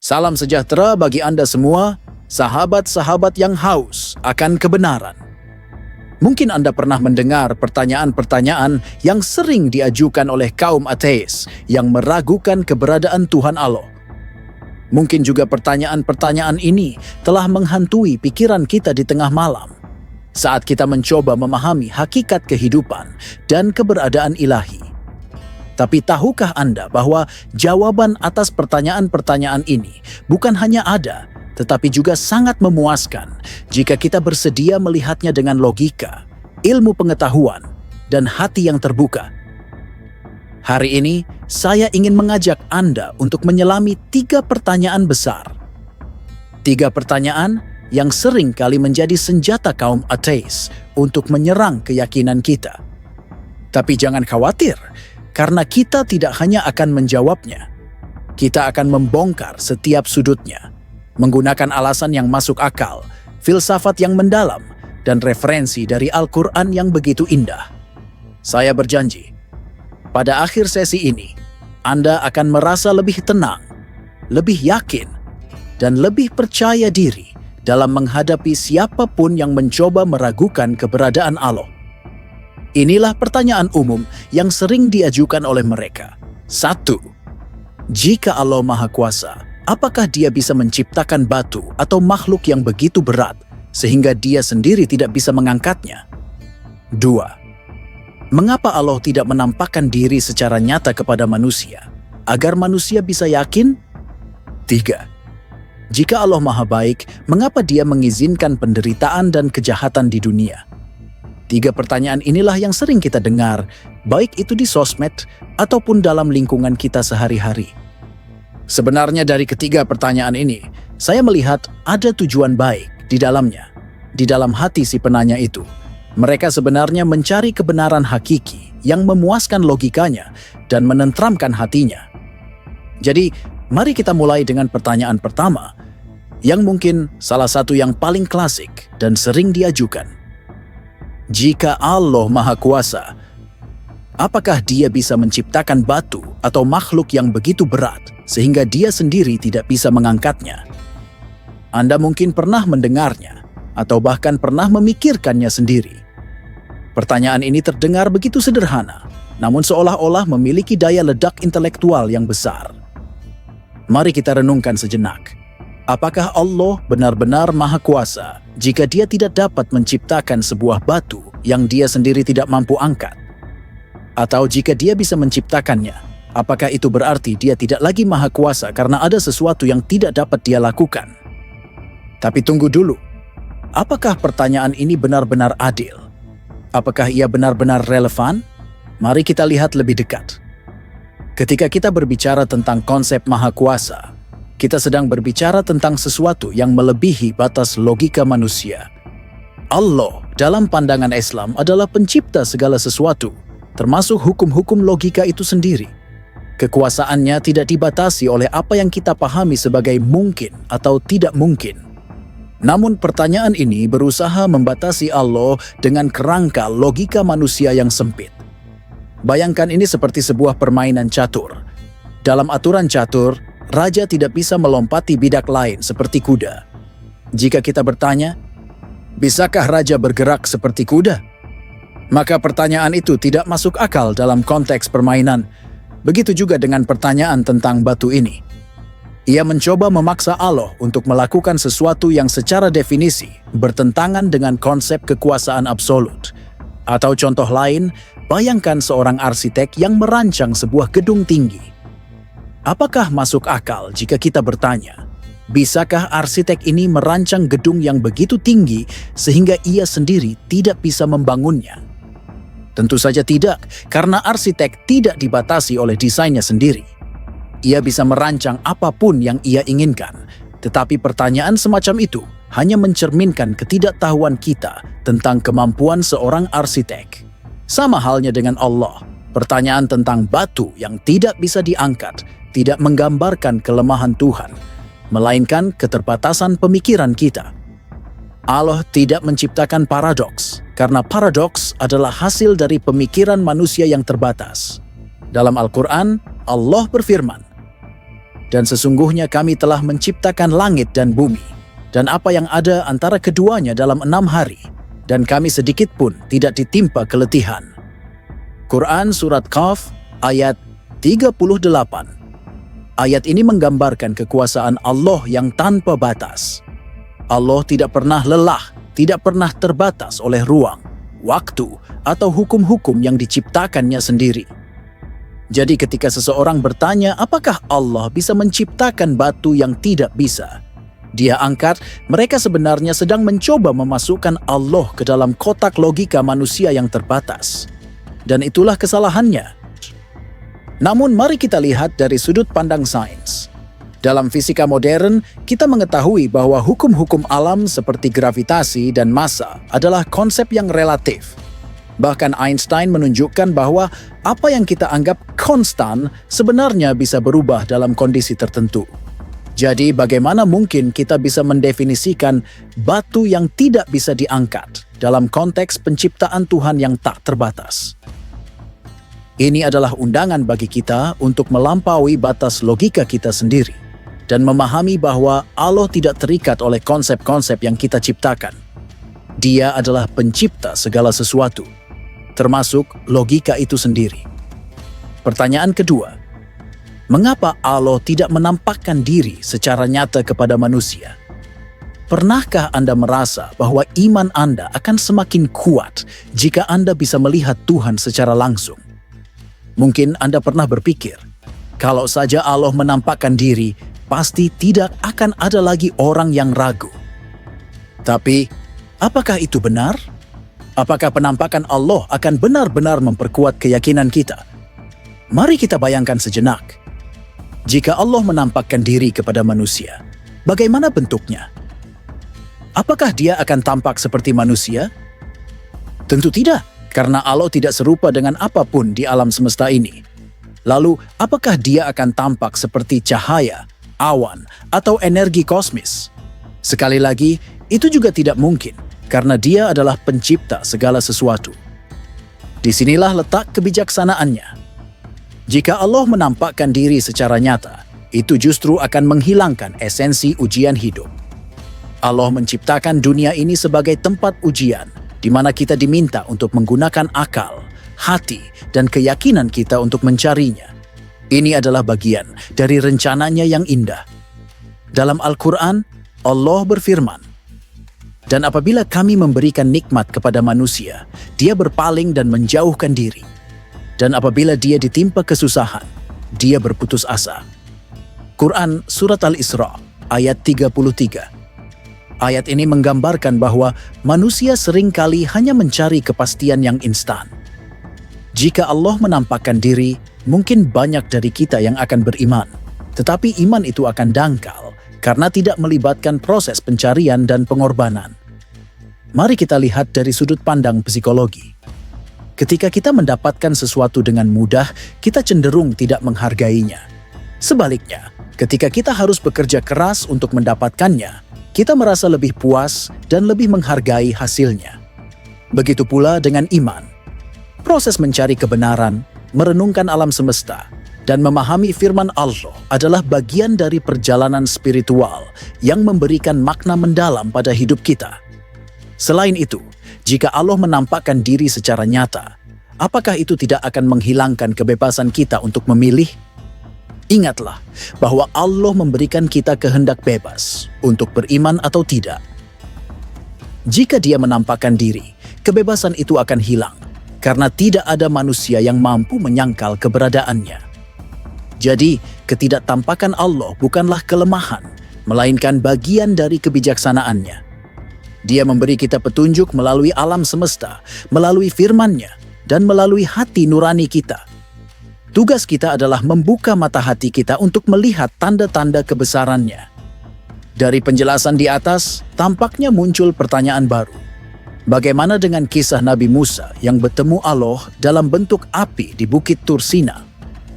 Salam sejahtera bagi Anda semua, sahabat-sahabat yang haus akan kebenaran. Mungkin Anda pernah mendengar pertanyaan-pertanyaan yang sering diajukan oleh kaum ateis yang meragukan keberadaan Tuhan Allah. Mungkin juga pertanyaan-pertanyaan ini telah menghantui pikiran kita di tengah malam saat kita mencoba memahami hakikat kehidupan dan keberadaan ilahi. Tapi tahukah Anda bahwa jawaban atas pertanyaan-pertanyaan ini bukan hanya ada, tetapi juga sangat memuaskan jika kita bersedia melihatnya dengan logika, ilmu pengetahuan, dan hati yang terbuka. Hari ini, saya ingin mengajak Anda untuk menyelami 3 pertanyaan besar. 3 pertanyaan yang sering kali menjadi senjata kaum ateis untuk menyerang keyakinan kita. Tapi jangan khawatir, karena kita tidak hanya akan menjawabnya, kita akan membongkar setiap sudutnya, menggunakan alasan yang masuk akal, filsafat yang mendalam, dan referensi dari Al-Quran yang begitu indah. Saya berjanji, pada akhir sesi ini, Anda akan merasa lebih tenang, lebih yakin, dan lebih percaya diri dalam menghadapi siapapun yang mencoba meragukan keberadaan Allah. Inilah pertanyaan umum yang sering diajukan oleh mereka. 1. Jika Allah Maha Kuasa, apakah Dia bisa menciptakan batu atau makhluk yang begitu berat sehingga Dia sendiri tidak bisa mengangkatnya? 2. Mengapa Allah tidak menampakkan diri secara nyata kepada manusia agar manusia bisa yakin? 3. Jika Allah Maha Baik, mengapa Dia mengizinkan penderitaan dan kejahatan di dunia? 3 pertanyaan inilah yang sering kita dengar, baik itu di sosmed ataupun dalam lingkungan kita sehari-hari. Sebenarnya dari ketiga pertanyaan ini, saya melihat ada tujuan baik di dalamnya. Di dalam hati si penanya itu, mereka sebenarnya mencari kebenaran hakiki yang memuaskan logikanya dan menenteramkan hatinya. Jadi, mari kita mulai dengan pertanyaan pertama, yang mungkin salah satu yang paling klasik dan sering diajukan. Jika Allah Maha Kuasa, apakah Dia bisa menciptakan batu atau makhluk yang begitu berat sehingga Dia sendiri tidak bisa mengangkatnya? Anda mungkin pernah mendengarnya atau bahkan pernah memikirkannya sendiri. Pertanyaan ini terdengar begitu sederhana, namun seolah-olah memiliki daya ledak intelektual yang besar. Mari kita renungkan sejenak. Apakah Allah benar-benar Maha Kuasa jika Dia tidak dapat menciptakan sebuah batu yang Dia sendiri tidak mampu angkat? Atau jika Dia bisa menciptakannya, apakah itu berarti Dia tidak lagi Maha Kuasa karena ada sesuatu yang tidak dapat Dia lakukan? Tapi tunggu dulu, apakah pertanyaan ini benar-benar adil? Apakah ia benar-benar relevan? Mari kita lihat lebih dekat. Ketika kita berbicara tentang konsep Maha Kuasa, kita sedang berbicara tentang sesuatu yang melebihi batas logika manusia. Allah dalam pandangan Islam adalah pencipta segala sesuatu, termasuk hukum-hukum logika itu sendiri. Kekuasaannya tidak dibatasi oleh apa yang kita pahami sebagai mungkin atau tidak mungkin. Namun pertanyaan ini berusaha membatasi Allah dengan kerangka logika manusia yang sempit. Bayangkan ini seperti sebuah permainan catur. Dalam aturan catur, raja tidak bisa melompati bidak lain seperti kuda. Jika kita bertanya, bisakah raja bergerak seperti kuda? Maka pertanyaan itu tidak masuk akal dalam konteks permainan. Begitu juga dengan pertanyaan tentang batu ini. Ia mencoba memaksa Allah untuk melakukan sesuatu yang secara definisi bertentangan dengan konsep kekuasaan absolut. Atau contoh lain, bayangkan seorang arsitek yang merancang sebuah gedung tinggi. Apakah masuk akal jika kita bertanya, bisakah arsitek ini merancang gedung yang begitu tinggi sehingga ia sendiri tidak bisa membangunnya? Tentu saja tidak, karena arsitek tidak dibatasi oleh desainnya sendiri. Ia bisa merancang apapun yang ia inginkan, tetapi pertanyaan semacam itu hanya mencerminkan ketidaktahuan kita tentang kemampuan seorang arsitek. Sama halnya dengan Allah, pertanyaan tentang batu yang tidak bisa diangkat tidak menggambarkan kelemahan Tuhan, melainkan keterbatasan pemikiran kita. Allah tidak menciptakan paradoks, karena paradoks adalah hasil dari pemikiran manusia yang terbatas. Dalam Al-Quran, Allah berfirman, Dan sesungguhnya kami telah menciptakan langit dan bumi, dan apa yang ada antara keduanya dalam 6 hari, dan kami sedikit pun tidak ditimpa keletihan. Quran Surat Qaf ayat 38. Ayat ini menggambarkan kekuasaan Allah yang tanpa batas. Allah tidak pernah lelah, tidak pernah terbatas oleh ruang, waktu, atau hukum-hukum yang diciptakannya sendiri. Jadi ketika seseorang bertanya apakah Allah bisa menciptakan batu yang tidak bisa, dia angkat mereka sebenarnya sedang mencoba memasukkan Allah ke dalam kotak logika manusia yang terbatas. Dan itulah kesalahannya. Namun mari kita lihat dari sudut pandang sains. Dalam fisika modern, kita mengetahui bahwa hukum-hukum alam seperti gravitasi dan massa adalah konsep yang relatif. Bahkan Einstein menunjukkan bahwa apa yang kita anggap konstan sebenarnya bisa berubah dalam kondisi tertentu. Jadi bagaimana mungkin kita bisa mendefinisikan batu yang tidak bisa diangkat dalam konteks penciptaan Tuhan yang tak terbatas? Ini adalah undangan bagi kita untuk melampaui batas logika kita sendiri dan memahami bahwa Allah tidak terikat oleh konsep-konsep yang kita ciptakan. Dia adalah pencipta segala sesuatu, termasuk logika itu sendiri. Pertanyaan kedua, mengapa Allah tidak menampakkan diri secara nyata kepada manusia? Pernahkah Anda merasa bahwa iman Anda akan semakin kuat jika Anda bisa melihat Tuhan secara langsung? Mungkin Anda pernah berpikir, kalau saja Allah menampakkan diri, pasti tidak akan ada lagi orang yang ragu. Tapi, apakah itu benar? Apakah penampakan Allah akan benar-benar memperkuat keyakinan kita? Mari kita bayangkan sejenak. Jika Allah menampakkan diri kepada manusia, bagaimana bentuknya? Apakah dia akan tampak seperti manusia? Tentu tidak, karena Allah tidak serupa dengan apapun di alam semesta ini. Lalu, apakah dia akan tampak seperti cahaya, awan, atau energi kosmis? Sekali lagi, itu juga tidak mungkin. Karena dia adalah pencipta segala sesuatu. Disinilah letak kebijaksanaannya. Jika Allah menampakkan diri secara nyata, itu justru akan menghilangkan esensi ujian hidup. Allah menciptakan dunia ini sebagai tempat ujian, di mana kita diminta untuk menggunakan akal, hati, dan keyakinan kita untuk mencarinya. Ini adalah bagian dari rencananya yang indah. Dalam Al-Quran, Allah berfirman, "Dan apabila kami memberikan nikmat kepada manusia, dia berpaling dan menjauhkan diri. Dan apabila dia ditimpa kesusahan, dia berputus asa." Quran Surat Al-Isra ayat 33. Ayat ini menggambarkan bahwa manusia seringkali hanya mencari kepastian yang instan. Jika Allah menampakkan diri, mungkin banyak dari kita yang akan beriman. Tetapi iman itu akan dangkal karena tidak melibatkan proses pencarian dan pengorbanan. Mari kita lihat dari sudut pandang psikologi. Ketika kita mendapatkan sesuatu dengan mudah, kita cenderung tidak menghargainya. Sebaliknya, ketika kita harus bekerja keras untuk mendapatkannya, kita merasa lebih puas dan lebih menghargai hasilnya. Begitu pula dengan iman. Proses mencari kebenaran, merenungkan alam semesta, dan memahami firman Allah adalah bagian dari perjalanan spiritual yang memberikan makna mendalam pada hidup kita. Selain itu, jika Allah menampakkan diri secara nyata, apakah itu tidak akan menghilangkan kebebasan kita untuk memilih? Ingatlah bahwa Allah memberikan kita kehendak bebas untuk beriman atau tidak. Jika Dia menampakkan diri, kebebasan itu akan hilang karena tidak ada manusia yang mampu menyangkal keberadaannya. Jadi, ketidaktampakan Allah bukanlah kelemahan, melainkan bagian dari kebijaksanaannya. Dia memberi kita petunjuk melalui alam semesta, melalui firman-Nya, dan melalui hati nurani kita. Tugas kita adalah membuka mata hati kita untuk melihat tanda-tanda kebesaran-Nya. Dari penjelasan di atas, tampaknya muncul pertanyaan baru. Bagaimana dengan kisah Nabi Musa yang bertemu Allah dalam bentuk api di Bukit Tur Sina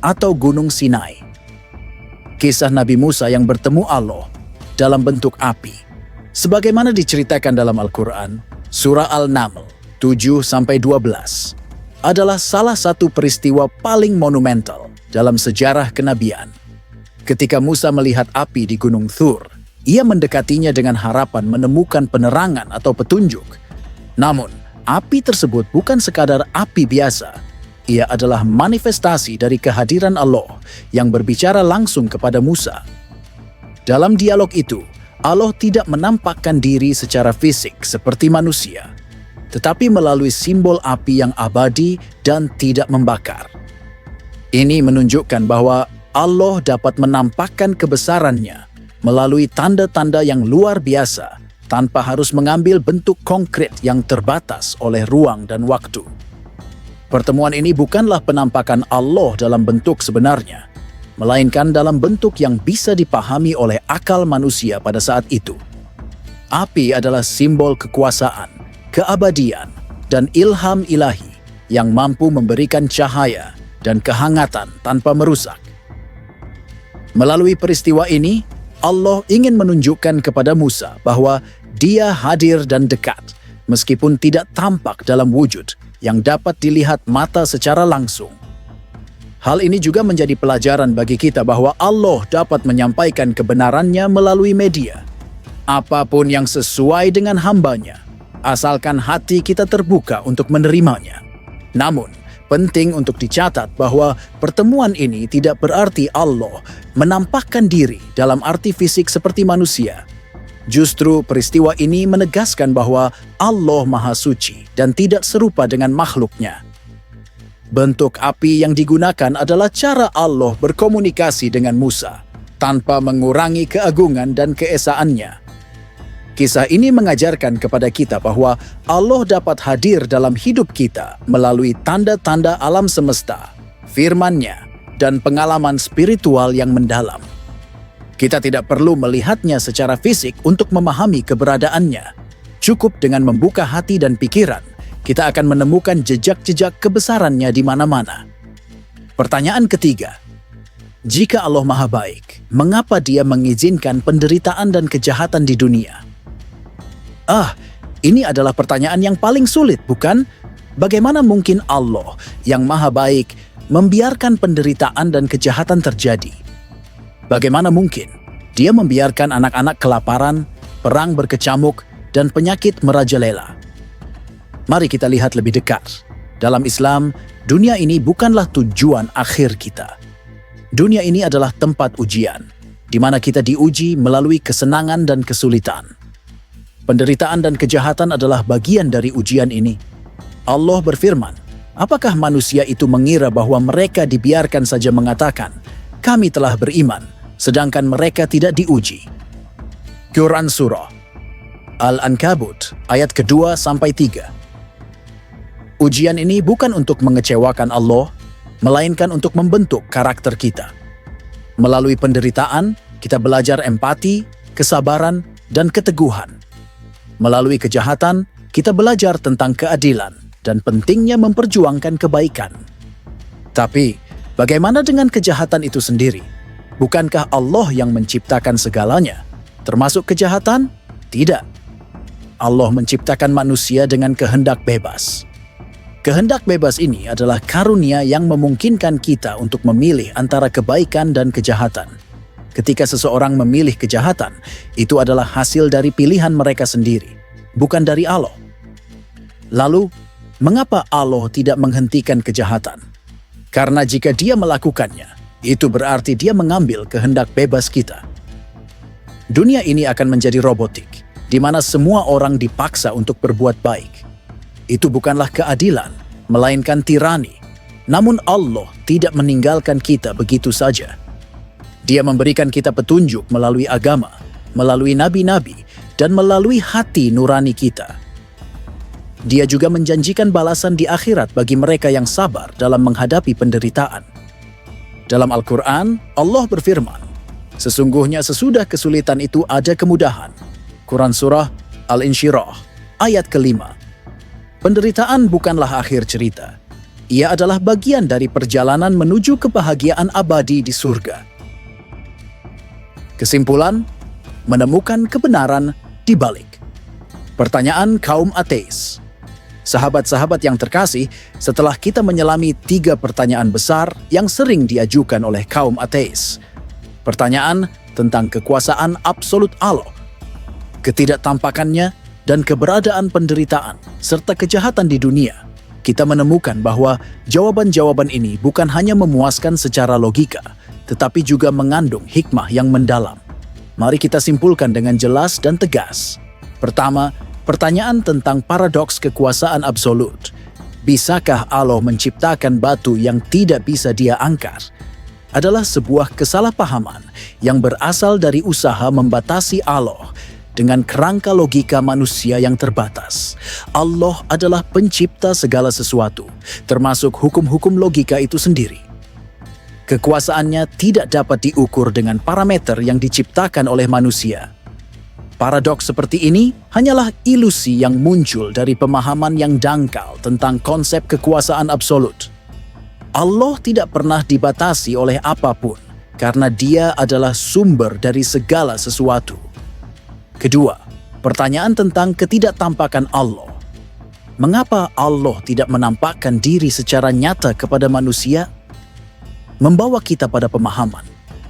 atau Gunung Sinai? Kisah Nabi Musa yang bertemu Allah dalam bentuk api, sebagaimana diceritakan dalam Al-Quran, Surah Al-Naml 7-12, adalah salah satu peristiwa paling monumental dalam sejarah kenabian. Ketika Musa melihat api di Gunung Thur, ia mendekatinya dengan harapan menemukan penerangan atau petunjuk. Namun, api tersebut bukan sekadar api biasa. Ia adalah manifestasi dari kehadiran Allah yang berbicara langsung kepada Musa. Dalam dialog itu, Allah tidak menampakkan diri secara fisik seperti manusia, tetapi melalui simbol api yang abadi dan tidak membakar. Ini menunjukkan bahwa Allah dapat menampakkan kebesarannya melalui tanda-tanda yang luar biasa tanpa harus mengambil bentuk konkret yang terbatas oleh ruang dan waktu. Pertemuan ini bukanlah penampakan Allah dalam bentuk sebenarnya, melainkan dalam bentuk yang bisa dipahami oleh akal manusia pada saat itu. Api adalah simbol kekuasaan, keabadian, dan ilham ilahi yang mampu memberikan cahaya dan kehangatan tanpa merusak. Melalui peristiwa ini, Allah ingin menunjukkan kepada Musa bahwa Dia hadir dan dekat, meskipun tidak tampak dalam wujud yang dapat dilihat mata secara langsung. Hal ini juga menjadi pelajaran bagi kita bahwa Allah dapat menyampaikan kebenarannya melalui media. Apapun yang sesuai dengan hamba-Nya, asalkan hati kita terbuka untuk menerimanya. Namun, penting untuk dicatat bahwa pertemuan ini tidak berarti Allah menampakkan diri dalam arti fisik seperti manusia. Justru peristiwa ini menegaskan bahwa Allah Maha Suci dan tidak serupa dengan makhluknya. Bentuk api yang digunakan adalah cara Allah berkomunikasi dengan Musa, tanpa mengurangi keagungan dan keesaannya. Kisah ini mengajarkan kepada kita bahwa Allah dapat hadir dalam hidup kita melalui tanda-tanda alam semesta, firman-Nya, dan pengalaman spiritual yang mendalam. Kita tidak perlu melihatnya secara fisik untuk memahami keberadaannya. Cukup dengan membuka hati dan pikiran, kita akan menemukan jejak-jejak kebesarannya di mana-mana. Pertanyaan ketiga, jika Allah Maha Baik, mengapa Dia mengizinkan penderitaan dan kejahatan di dunia? Ini adalah pertanyaan yang paling sulit, bukan? Bagaimana mungkin Allah yang Maha Baik membiarkan penderitaan dan kejahatan terjadi? Bagaimana mungkin Dia membiarkan anak-anak kelaparan, perang berkecamuk, dan penyakit merajalela? Mari kita lihat lebih dekat. Dalam Islam, dunia ini bukanlah tujuan akhir kita. Dunia ini adalah tempat ujian, di mana kita diuji melalui kesenangan dan kesulitan. Penderitaan dan kejahatan adalah bagian dari ujian ini. Allah berfirman, apakah manusia itu mengira bahwa mereka dibiarkan saja mengatakan, kami telah beriman, sedangkan mereka tidak diuji? Quran Surah Al-Ankabut ayat kedua sampai 3. Ujian ini bukan untuk mengecewakan Allah, melainkan untuk membentuk karakter kita. Melalui penderitaan, kita belajar empati, kesabaran, dan keteguhan. Melalui kejahatan, kita belajar tentang keadilan dan pentingnya memperjuangkan kebaikan. Tapi, bagaimana dengan kejahatan itu sendiri? Bukankah Allah yang menciptakan segalanya, termasuk kejahatan? Tidak. Allah menciptakan manusia dengan kehendak bebas. Kehendak bebas ini adalah karunia yang memungkinkan kita untuk memilih antara kebaikan dan kejahatan. Ketika seseorang memilih kejahatan, itu adalah hasil dari pilihan mereka sendiri, bukan dari Allah. Lalu, mengapa Allah tidak menghentikan kejahatan? Karena jika Dia melakukannya, itu berarti Dia mengambil kehendak bebas kita. Dunia ini akan menjadi robotik, di mana semua orang dipaksa untuk berbuat baik. Itu bukanlah keadilan, melainkan tirani. Namun Allah tidak meninggalkan kita begitu saja. Dia memberikan kita petunjuk melalui agama, melalui nabi-nabi, dan melalui hati nurani kita. Dia juga menjanjikan balasan di akhirat bagi mereka yang sabar dalam menghadapi penderitaan. Dalam Al-Quran, Allah berfirman, sesungguhnya sesudah kesulitan itu ada kemudahan. Quran Surah Al-Insyirah, ayat ke-5. Penderitaan bukanlah akhir cerita. Ia adalah bagian dari perjalanan menuju kebahagiaan abadi di surga. Kesimpulan, menemukan kebenaran di balik. Pertanyaan kaum ateis. Sahabat-sahabat yang terkasih, setelah kita menyelami 3 pertanyaan besar yang sering diajukan oleh kaum ateis, Pertanyaan tentang kekuasaan absolut Allah, ketidaktampakannya, dan keberadaan penderitaan serta kejahatan di dunia. Kita menemukan bahwa jawaban-jawaban ini bukan hanya memuaskan secara logika, tetapi juga mengandung hikmah yang mendalam. Mari kita simpulkan dengan jelas dan tegas. Pertama, pertanyaan tentang paradoks kekuasaan absolut. Bisakah Allah menciptakan batu yang tidak bisa Dia angkat? Adalah sebuah kesalahpahaman yang berasal dari usaha membatasi Allah dengan kerangka logika manusia yang terbatas. Allah adalah pencipta segala sesuatu, termasuk hukum-hukum logika itu sendiri. Kekuasaannya tidak dapat diukur dengan parameter yang diciptakan oleh manusia. Paradoks seperti ini hanyalah ilusi yang muncul dari pemahaman yang dangkal tentang konsep kekuasaan absolut. Allah tidak pernah dibatasi oleh apapun, karena Dia adalah sumber dari segala sesuatu. Kedua, pertanyaan tentang ketidaktampakan Allah. Mengapa Allah tidak menampakkan diri secara nyata kepada manusia? Membawa kita pada pemahaman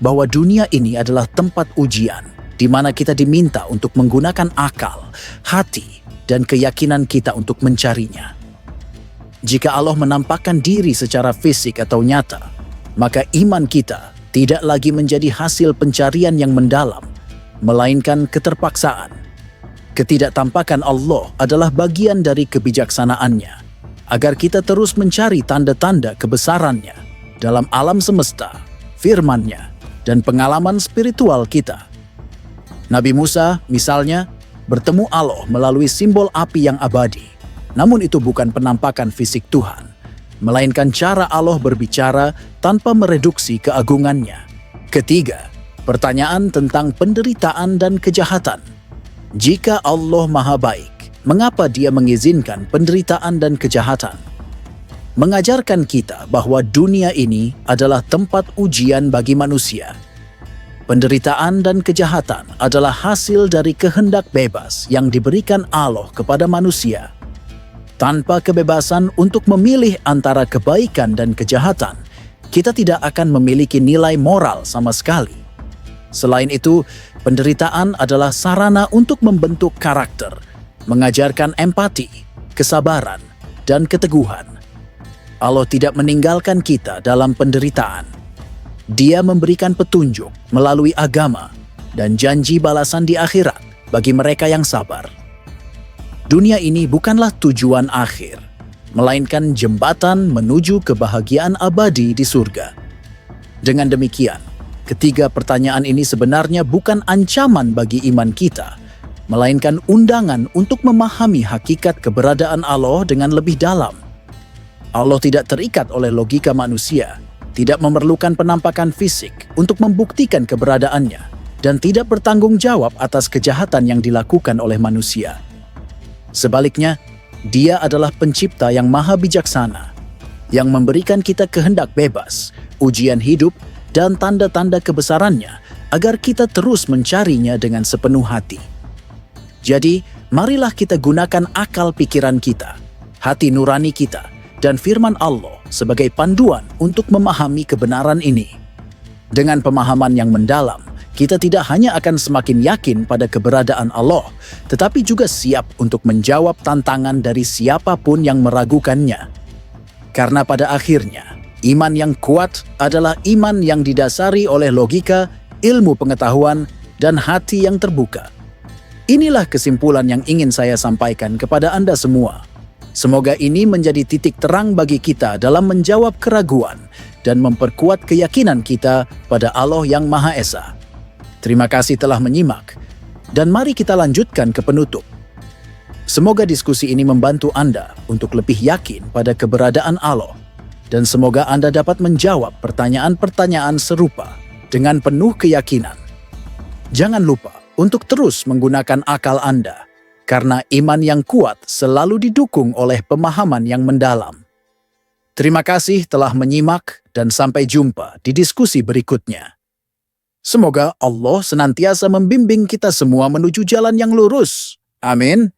bahwa dunia ini adalah tempat ujian, di mana kita diminta untuk menggunakan akal, hati, dan keyakinan kita untuk mencarinya. Jika Allah menampakkan diri secara fisik atau nyata, maka iman kita tidak lagi menjadi hasil pencarian yang mendalam, melainkan keterpaksaan. Ketidaktampakan Allah adalah bagian dari kebijaksanaannya, agar kita terus mencari tanda-tanda kebesarannya dalam alam semesta, firman-Nya, dan pengalaman spiritual kita. Nabi Musa, misalnya, bertemu Allah melalui simbol api yang abadi. Namun itu bukan penampakan fisik Tuhan, melainkan cara Allah berbicara tanpa mereduksi keagungannya. Ketiga, pertanyaan tentang penderitaan dan kejahatan. Jika Allah Maha Baik, mengapa Dia mengizinkan penderitaan dan kejahatan? Mengajarkan kita bahwa dunia ini adalah tempat ujian bagi manusia. Penderitaan dan kejahatan adalah hasil dari kehendak bebas yang diberikan Allah kepada manusia. Tanpa kebebasan untuk memilih antara kebaikan dan kejahatan, kita tidak akan memiliki nilai moral sama sekali. Selain itu, penderitaan adalah sarana untuk membentuk karakter, mengajarkan empati, kesabaran, dan keteguhan. Allah tidak meninggalkan kita dalam penderitaan. Dia memberikan petunjuk melalui agama dan janji balasan di akhirat bagi mereka yang sabar. Dunia ini bukanlah tujuan akhir, melainkan jembatan menuju kebahagiaan abadi di surga. Dengan demikian, ketiga pertanyaan ini sebenarnya bukan ancaman bagi iman kita, melainkan undangan untuk memahami hakikat keberadaan Allah dengan lebih dalam. Allah tidak terikat oleh logika manusia, tidak memerlukan penampakan fisik untuk membuktikan keberadaannya, dan tidak bertanggung jawab atas kejahatan yang dilakukan oleh manusia. Sebaliknya, Dia adalah pencipta yang maha bijaksana, yang memberikan kita kehendak bebas, ujian hidup, dan tanda-tanda kebesarannya agar kita terus mencarinya dengan sepenuh hati. Jadi, marilah kita gunakan akal pikiran kita, hati nurani kita, dan firman Allah sebagai panduan untuk memahami kebenaran ini. Dengan pemahaman yang mendalam, kita tidak hanya akan semakin yakin pada keberadaan Allah, tetapi juga siap untuk menjawab tantangan dari siapapun yang meragukannya. Karena pada akhirnya, iman yang kuat adalah iman yang didasari oleh logika, ilmu pengetahuan, dan hati yang terbuka. Inilah kesimpulan yang ingin saya sampaikan kepada Anda semua. Semoga ini menjadi titik terang bagi kita dalam menjawab keraguan dan memperkuat keyakinan kita pada Allah yang Maha Esa. Terima kasih telah menyimak, dan mari kita lanjutkan ke penutup. Semoga diskusi ini membantu Anda untuk lebih yakin pada keberadaan Allah, dan semoga Anda dapat menjawab pertanyaan-pertanyaan serupa dengan penuh keyakinan. Jangan lupa untuk terus menggunakan akal Anda, karena iman yang kuat selalu didukung oleh pemahaman yang mendalam. Terima kasih telah menyimak dan sampai jumpa di diskusi berikutnya. Semoga Allah senantiasa membimbing kita semua menuju jalan yang lurus. Amin.